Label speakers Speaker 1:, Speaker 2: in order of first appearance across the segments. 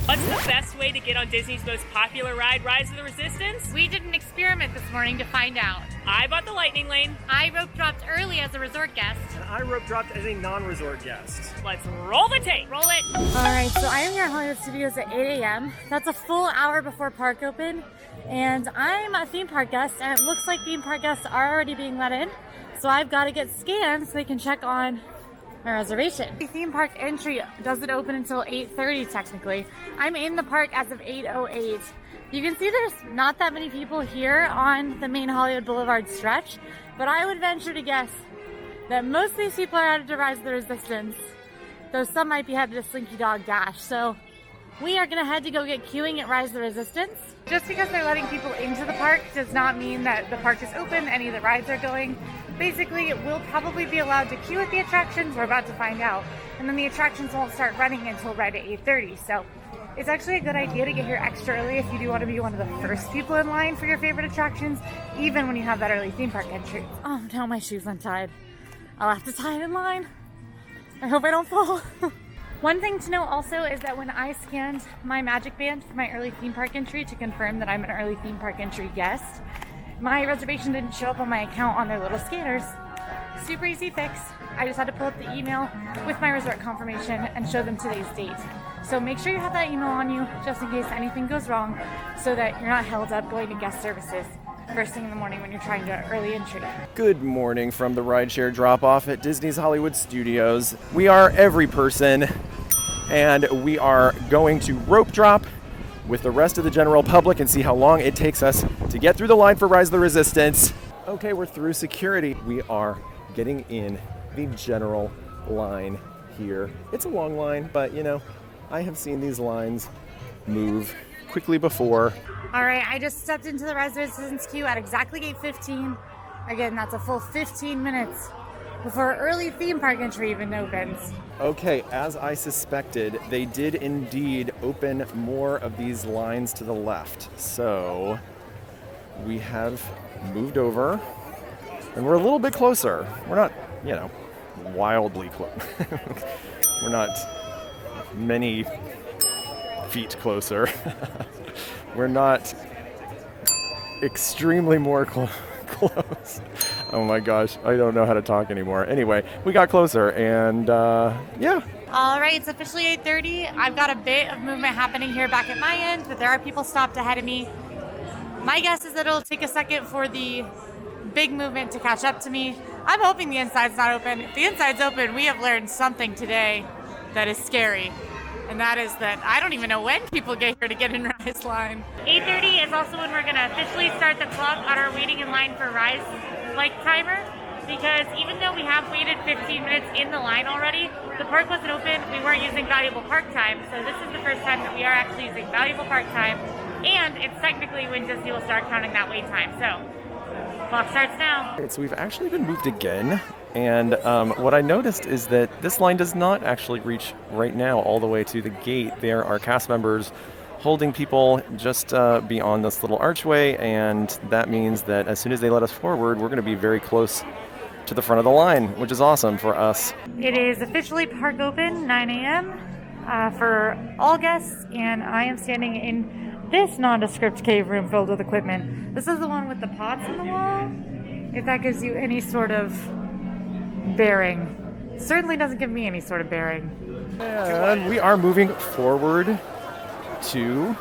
Speaker 1: What's the best way to get on Disney's most popular ride, Rise of the Resistance?
Speaker 2: We did an experiment this morning to find out.
Speaker 1: I bought the Lightning Lane.
Speaker 2: I rope dropped early as a resort guest.
Speaker 3: And I rope dropped as a non-resort guest.
Speaker 1: Let's roll the tape.
Speaker 2: Roll it.
Speaker 4: All right, so I am here at Hollywood Studios at 8 a.m. That's a full hour before park open. And I'm a theme park guest, and it looks like theme park guests are already being let in. So I've got to get scanned so they can check on my reservation. The theme park entry doesn't open until 8:30 technically. I'm in the park as of 8:08. You can see there's not that many people here on the main Hollywood Boulevard stretch, but I would venture to guess that most of these people are headed to Rise of the Resistance, though some might be headed to Slinky Dog Dash. So we are gonna head to go get queuing at Rise of the Resistance. Just because they're letting people into the park does not mean that the park is open, any of the rides are going. Basically, we'll probably be allowed to queue at the attractions, we're about to find out. And then the attractions won't start running until right at 8:30. So it's actually a good idea to get here extra early if you do want to be one of the first people in line for your favorite attractions, even when you have that early theme park entry. Oh no, my shoe's untied. I'll have to tie it in line. I hope I don't fall. One thing to know also is that when I scanned my magic band for my early theme park entry to confirm that I'm an early theme park entry guest, my reservation didn't show up on my account on their little scanners. Super easy fix. I just had to pull up the email with my resort confirmation and show them today's date. So make sure you have that email on you just in case anything goes wrong so that you're not held up going to guest services first thing in the morning when you're trying to early entry.
Speaker 3: Good morning from the rideshare drop-off at Disney's Hollywood Studios. We are every person, and we are going to rope drop with the rest of the general public and see how long it takes us to get through the line for Rise of the Resistance. Okay, we're through security. We are getting in the general line here. It's a long line, but you know, I have seen these lines move quickly before.
Speaker 4: All right, I just stepped into the Rise of the Resistance queue at exactly 8:15. Again, that's a full 15 minutes before early theme park entry even opens.
Speaker 3: Okay, as I suspected, they did indeed open more of these lines to the left. So we have moved over and we're a little bit closer. We're not, you know, wildly close. We're not many feet closer. We're not extremely more close. Oh my gosh, I don't know how to talk anymore. Anyway, we got closer and yeah.
Speaker 4: All right, it's officially 8:30. I've got a bit of movement happening here back at my end, but there are people stopped ahead of me. My guess is that it'll take a second for the big movement to catch up to me. I'm hoping the inside's not open. If the inside's open, we have learned something today that is scary. And that is that I don't even know when people get here to get in Rise line. 8:30 is also when we're gonna officially start the clock on our waiting in line for Rise like timer, because even though we have waited 15 minutes in the line already, the park wasn't open, we weren't using valuable park time, so this is the first time that we are actually using valuable park time, and it's technically when Disney will start counting that wait time, so clock starts now.
Speaker 3: Right, so we've actually been moved again, and what I noticed is that this line does not actually reach right now all the way to the gate. There are cast members holding people just beyond this little archway, and that means that as soon as they let us forward, we're going to be very close to the front of the line, which is awesome for us.
Speaker 4: It is officially park open, 9 a.m. For all guests, and I am standing in this nondescript cave room filled with equipment. This is the one with the pots on the wall, if that gives you any sort of bearing. Certainly doesn't give me any sort of bearing.
Speaker 3: And we are moving forward to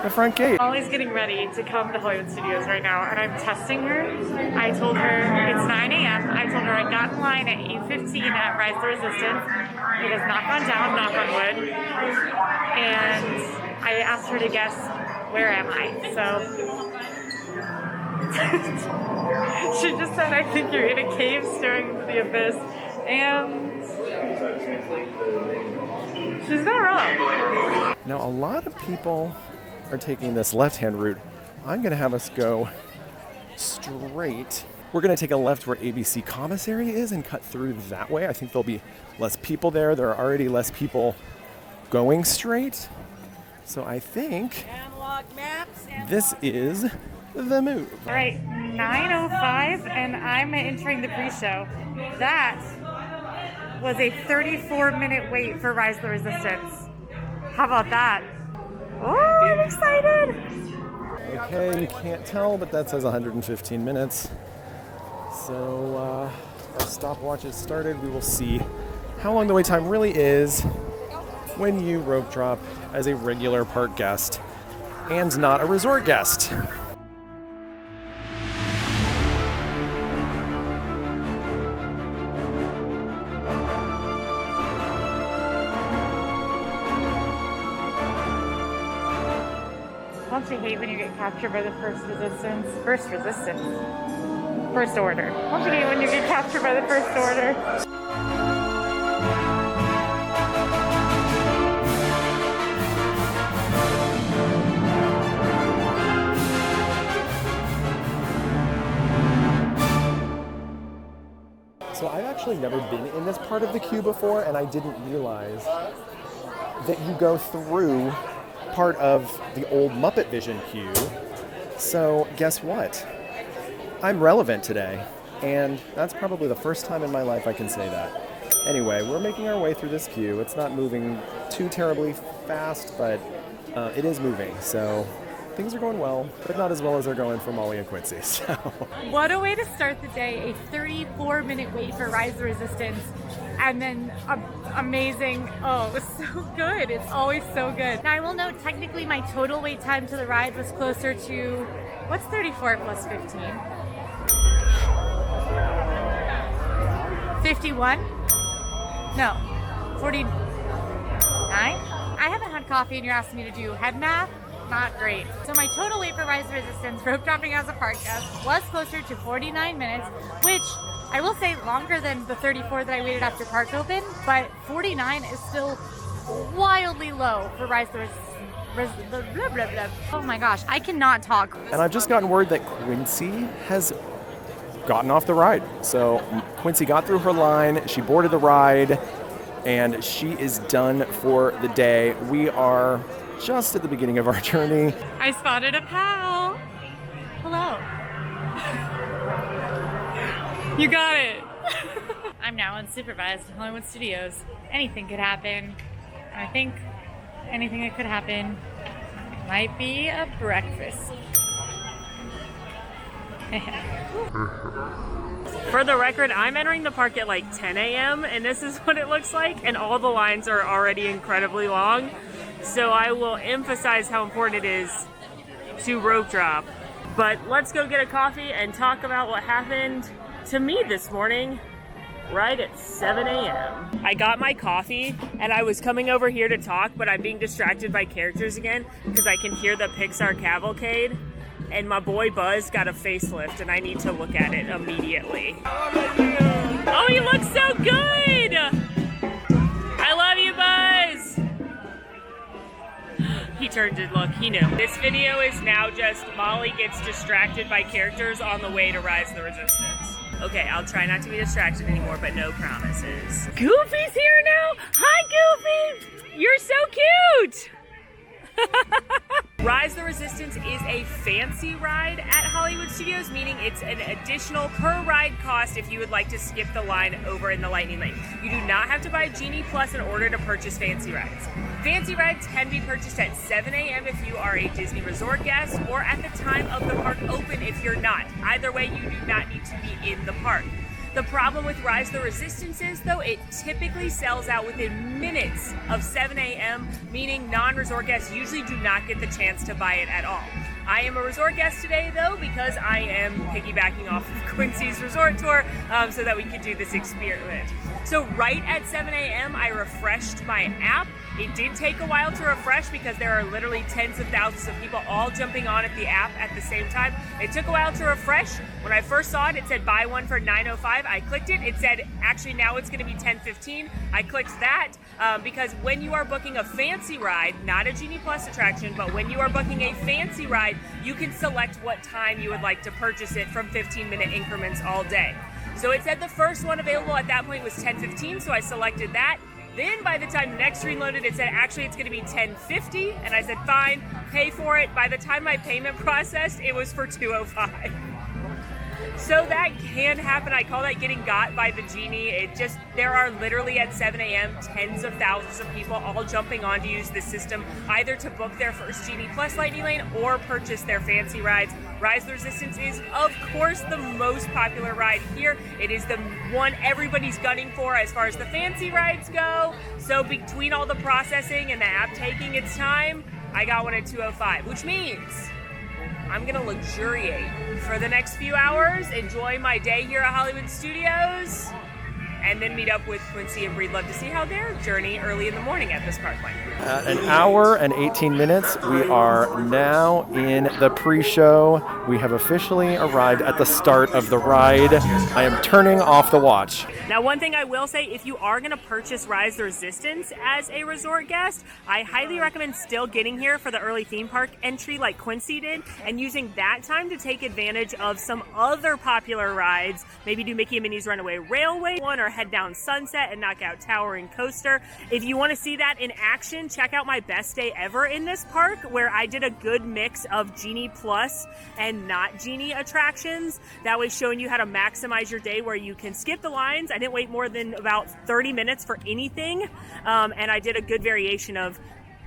Speaker 3: the front gate.
Speaker 4: Molly's getting ready to come to Hollywood Studios right now, and I'm testing her. I told her it's 9 a.m. I told her I got in line at 8:15 at Rise of the Resistance. It has not gone down, knock on wood. And I asked her to guess, where am I? So she just said, I think you're in a cave staring into the abyss. And she's not wrong.
Speaker 3: Now, a lot of people are taking this left-hand route. I'm going to have us go straight. We're going to take a left where ABC Commissary is and cut through that way. I think there'll be less people there. There are already less people going straight. So I think this is the move.
Speaker 4: All right, 9:05, and I'm entering the pre-show. That was a 34-minute wait for Rise of the Resistance. How about that? Oh, I'm excited.
Speaker 3: Okay, you can't tell, but that says 115 minutes. So our stopwatch is started. We will see how long the wait time really is when you rope drop as a regular park guest and not a resort guest.
Speaker 4: Don't you hate when you get captured by the first order? Don't you hate when you get captured by the first order?
Speaker 3: So I've actually never been in this part of the queue before, and I didn't realize that you go through part of the old Muppet Vision queue. So guess what? I'm relevant today, and that's probably the first time in my life I can say that. Anyway, we're making our way through this queue. It's not moving too terribly fast, but it is moving, so things are going well, but not as well as they're going for Molly and Quincy. So
Speaker 4: What a way to start the day, a 34-minute wait for Rise the Resistance, and then amazing, oh, it was so good. It's always so good. Now I will note, technically my total wait time to the ride was closer to, what's 34 plus 15? 51? No, 49? I haven't had coffee and you're asking me to do head math? Not great. So my total wait for Rise the Resistance, rope dropping as a park guest, was closer to 49 minutes, which I will say longer than the 34 that I waited after park open, but 49 is still wildly low for Rise the Resistance. Oh my gosh, I cannot talk.
Speaker 3: And I've just gotten word that Quincy has gotten off the ride. So Quincy got through her line, she boarded the ride, and she is done for the day. We are just at the beginning of our journey.
Speaker 4: I spotted a pal. Hello. You got it. I'm now unsupervised in Hollywood Studios. Anything could happen. I think anything that could happen might be a breakfast.
Speaker 1: For the record, I'm entering the park at like 10 a.m. and this is what it looks like, and all the lines are already incredibly long. So I will emphasize how important it is to rope drop. But let's go get a coffee and talk about what happened to me this morning right at 7 a.m. I got my coffee and I was coming over here to talk, but I'm being distracted by characters again because I can hear the Pixar cavalcade. And my boy Buzz got a facelift and I need to look at it immediately. Oh, he looks so good! I love you, Buzz! He turned to look, he knew. This video is now just Molly gets distracted by characters on the way to Rise the Resistance. Okay, I'll try not to be distracted anymore, but no promises. Goofy's here now! Hi, Goofy! You're so cute! Rise the Resistance is a fancy ride at Hollywood Studios, meaning it's an additional per ride cost if you would like to skip the line over in the Lightning Lane. You do not have to buy Genie Plus in order to purchase fancy rides. Fancy rides can be purchased at 7 a.m. if you are a Disney Resort guest, or at the time of the park open if you're not. Either way, you do not need to be in the park. The problem with Rise the Resistance is, though, it typically sells out within minutes of 7 a.m., meaning non-resort guests usually do not get the chance to buy it at all. I am a resort guest today, though, because I am piggybacking off of Quincy's resort tour so that we could do this experiment. So right at 7 a.m., I refreshed my app. It did take a while to refresh because there are literally tens of thousands of people all jumping on at the app at the same time. It took a while to refresh. When I first saw it, it said buy one for $9.05. I clicked it. It said, actually, now it's going to be $10.15. I clicked that because when you are booking a fancy ride, not a Genie Plus attraction, but when you are booking a fancy ride, you can select what time you would like to purchase it from 15-minute increments all day. So it said the first one available at that point was $10.15, so I selected that. Then by the time the next screen loaded, it said actually it's going to be $10.50, and I said fine, pay for it. By the time my payment processed, it was for $2.05. So that can happen. I call that getting got by the genie. There are literally at 7 a.m. tens of thousands of people all jumping on to use this system, either to book their first Genie Plus Lightning Lane or purchase their fancy rides. Rise the Resistance is, of course, the most popular ride here. It is the one everybody's gunning for as far as the fancy rides go. So between all the processing and the app taking its time, I got one at 2:05, which means I'm gonna luxuriate for the next few hours, enjoy my day here at Hollywood Studios, and then meet up with Quincy and Breedlove to see how their journey early in the morning at this park went.
Speaker 3: An hour and 18 minutes. We are now in the pre-show. We have officially arrived at the start of the ride. I am turning off the watch.
Speaker 1: Now, one thing I will say, if you are going to purchase Rise the Resistance as a resort guest, I highly recommend still getting here for the early theme park entry like Quincy did, and using that time to take advantage of some other popular rides. Maybe do Mickey and Minnie's Runaway Railway one, or head down Sunset and knock out Tower and Coaster. If you want to see that in action, check out my best day ever in this park, where I did a good mix of Genie Plus and not Genie attractions. That way showing you how to maximize your day, where you can skip the lines. I didn't wait more than about 30 minutes for anything, and I did a good variation of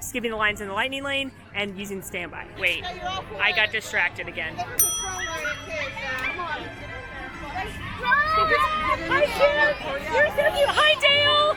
Speaker 1: skipping the lines in the Lightning Lane and using standby. Wait, I got distracted again. Hi, Kim! You're so cute! Hi, Dale!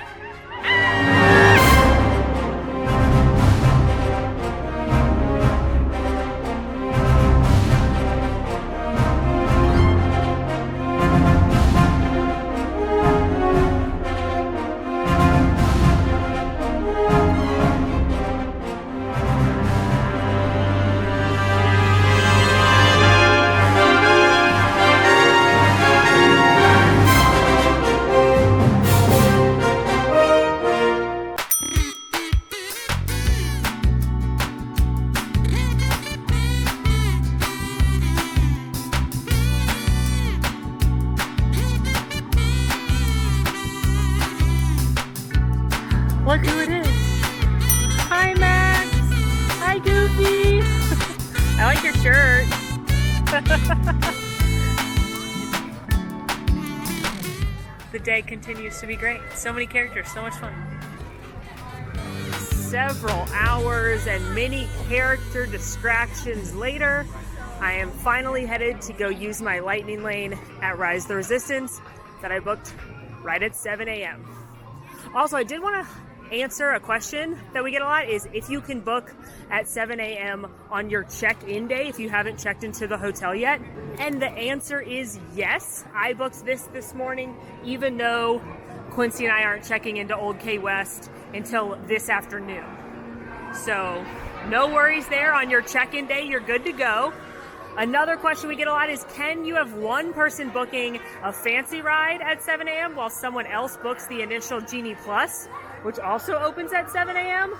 Speaker 1: Look who it is. Hi, Max. Hi, Goofy. I like your shirt. The day continues to be great. So many characters, so much fun. Several hours and many character distractions later, I am finally headed to go use my Lightning Lane at Rise the Resistance that I booked right at 7 a.m. Also, I did want to answer a question that we get a lot, is if you can book at 7 a.m. on your check-in day if you haven't checked into the hotel yet. And the answer is yes. I booked this morning, even though Quincy and I aren't checking into Old Key West until this afternoon. So no worries there. On your check-in day, you're good to go. Another question we get a lot is, can you have one person booking a fancy ride at 7 a.m. while someone else books the initial Genie Plus, which also opens at 7 a.m.?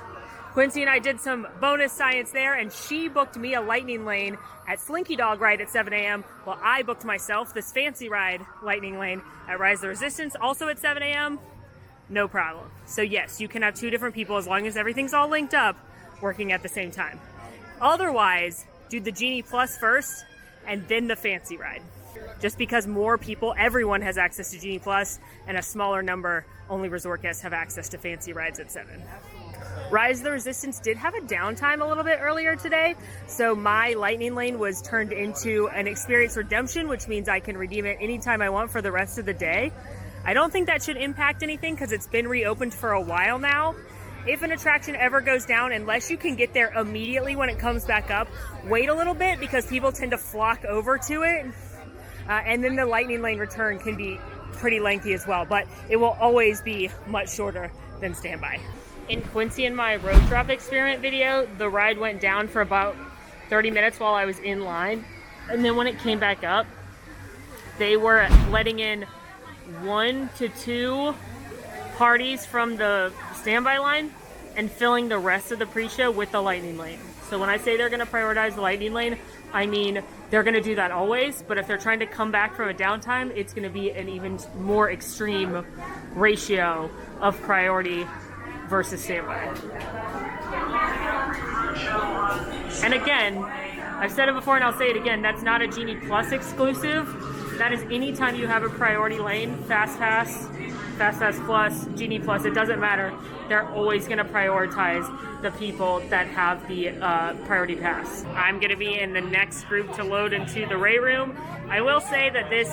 Speaker 1: Quincy and I did some bonus science there, and she booked me a Lightning Lane at Slinky Dog ride at 7 a.m. while I booked myself this fancy ride Lightning Lane at Rise the Resistance also at 7 a.m. No problem. So yes, you can have two different people as long as everything's all linked up working at the same time. Otherwise, do the Genie Plus first and then the fancy ride. Just because more people, everyone has access to Genie Plus, and a smaller number, only resort guests, have access to fancy rides at 7. Rise of the Resistance did have a downtime a little bit earlier today, so my Lightning Lane was turned into an experience redemption, which means I can redeem it anytime I want for the rest of the day. I don't think that should impact anything because it's been reopened for a while now. If an attraction ever goes down, unless you can get there immediately when it comes back up, wait a little bit because people tend to flock over to it. And then the Lightning Lane return can be pretty lengthy as well, but it will always be much shorter than standby. In Quincy and my road drop experiment video, the ride went down for about 30 minutes while I was in line. And then when it came back up, they were letting in 1 to 2 parties from the standby line and filling the rest of the pre-show with the Lightning Lane. So when I say they're going to prioritize the Lightning Lane, I mean they're going to do that always, but if they're trying to come back from a downtime, it's going to be an even more extreme ratio of priority versus standby. And again, I've said it before and I'll say it again, that's not a Genie Plus exclusive. That is anytime you have a priority lane, Fast Pass, Fast Pass Plus, Genie Plus, it doesn't matter. They're always going to prioritize the people that have the priority pass. I'm going to be in the next group to load into the Ray Room. I will say that this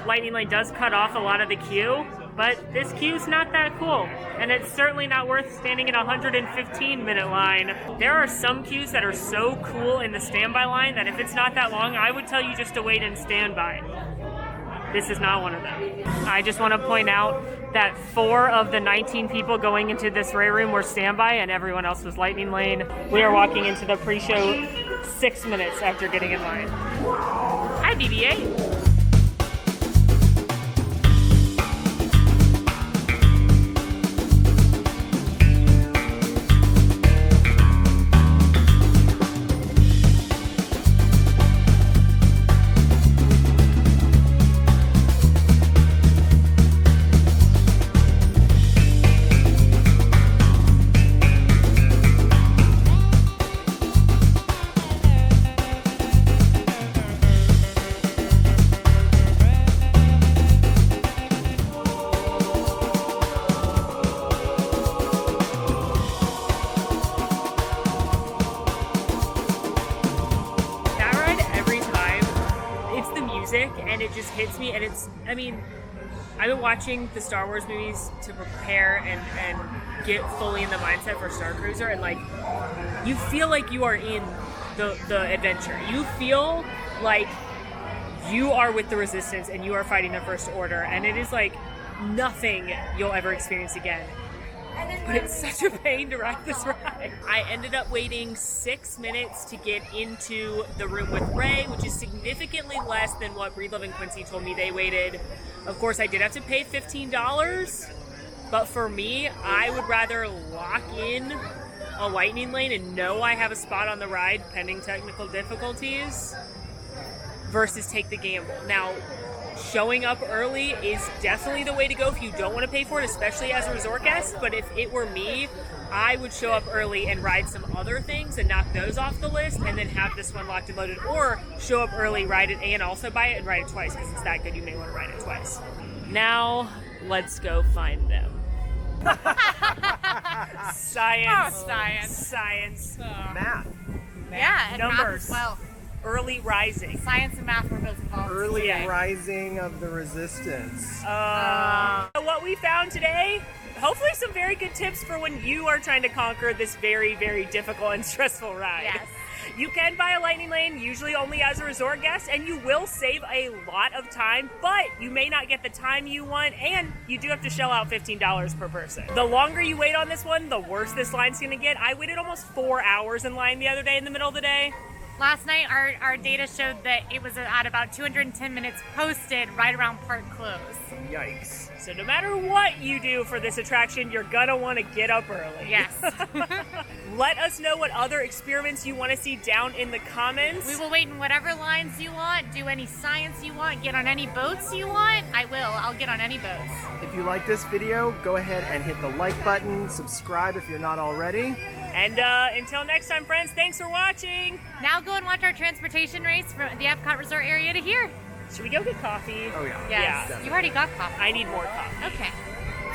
Speaker 1: lightning lane does cut off a lot of the queue, but this queue's not that cool, and it's certainly not worth standing in a 115-minute line. There are some queues that are so cool in the standby line that if it's not that long, I would tell you just to wait in standby. This is not one of them. I just want to point out that 4 of the 19 people going into this Ray Room were standby and everyone else was lightning lane. We are walking into the pre-show 6 minutes after getting in line. Hi, BB-8. And it just hits me, and I've been watching the Star Wars movies to prepare and get fully in the mindset for Star Cruiser, and like, you feel like you are in the adventure. You feel like you are with the Resistance and you are fighting the First Order, and it is like nothing you'll ever experience again. But it's such a pain to ride this ride. I ended up waiting 6 minutes to get into the room with Ray, which is significantly less than what Breedlove and Quincy told me they waited. Of course, I did have to pay $15, but for me, I would rather lock in a lightning lane and know I have a spot on the ride pending technical difficulties versus take the gamble. Now, showing up early is definitely the way to go if you don't want to pay for it, especially as a resort guest. But if it were me, I would show up early and ride some other things and knock those off the list and then have this one locked and loaded. Or show up early, ride it, and also buy it and ride it twice because it's that good you may want to ride it twice. Now, let's go find them. Science.
Speaker 2: Oh, science.
Speaker 1: Science.
Speaker 3: Math.
Speaker 2: Yeah, and math
Speaker 1: Numbers.
Speaker 2: as well.
Speaker 1: Early rising.
Speaker 2: Science and math were both involved.
Speaker 3: Early
Speaker 1: Yeah.
Speaker 3: rising of the Resistance.
Speaker 1: What we found today, hopefully some very good tips for when you are trying to conquer this very, very difficult and stressful ride.
Speaker 2: Yes.
Speaker 1: You can buy a lightning lane, usually only as a resort guest, and you will save a lot of time, but you may not get the time you want, and you do have to shell out $15 per person. The longer you wait on this one, the worse this line's gonna get. I waited almost 4 hours in line the other day in the middle of the day.
Speaker 2: Last night, our data showed that it was at about 210 minutes posted right around park close.
Speaker 3: Yikes.
Speaker 1: So no matter what you do for this attraction, you're gonna want to get up early.
Speaker 2: Yes.
Speaker 1: Let us know what other experiments you want to see down in the comments.
Speaker 2: We will wait in whatever lines you want, do any science you want, get on any boats you want. I'll get on any boats.
Speaker 3: If you like this video, go ahead and hit the like button, subscribe if you're not already.
Speaker 1: And until next time, friends, thanks for watching.
Speaker 2: Now go and watch our transportation race from the Epcot Resort area to here.
Speaker 1: Should we go get coffee?
Speaker 3: Oh yeah.
Speaker 2: Yes.
Speaker 1: Yeah.
Speaker 2: You already got coffee.
Speaker 1: I need more coffee.
Speaker 2: Okay.